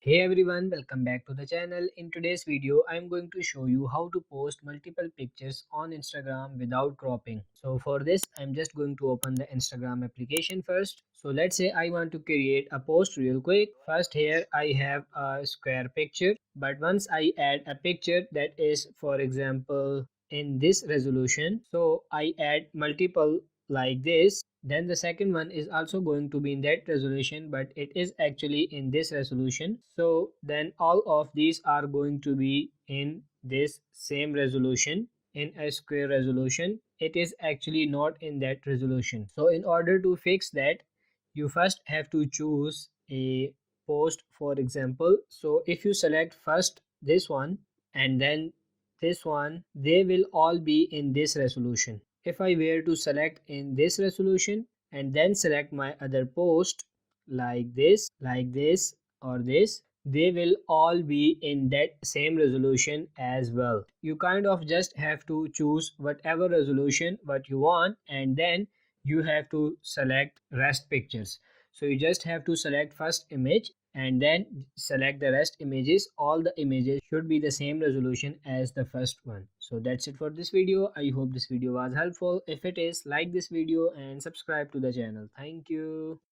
Hey everyone, welcome back to the channel. In today's video, I'm going to show you how to post multiple pictures on Instagram without cropping. So for this, I'm just going to open the Instagram application first. So let's say I want to create a post real quick. First here I have a square picture, but once I add a picture that is, for example, in this resolution, so I add multiple like this, then the second one is also going to be in that resolution, but it is actually in this resolution. So then all of these are going to be in this same resolution, in a square resolution. It is actually not in that resolution. So in order to fix that, you first have to choose a post, for example. So if you select first this one and then this one, they will all be in this resolution. If I were to select in this resolution and then select my other post like this, or this, they will all be in that same resolution as well. You kind of just have to choose whatever resolution what you want, and then you have to select rest pictures. So you just have to select first image and then select the rest images. All the images should be the same resolution as the first one. So that's it for this video. I hope this video was helpful. If it is, like this video and subscribe to the channel. Thank you.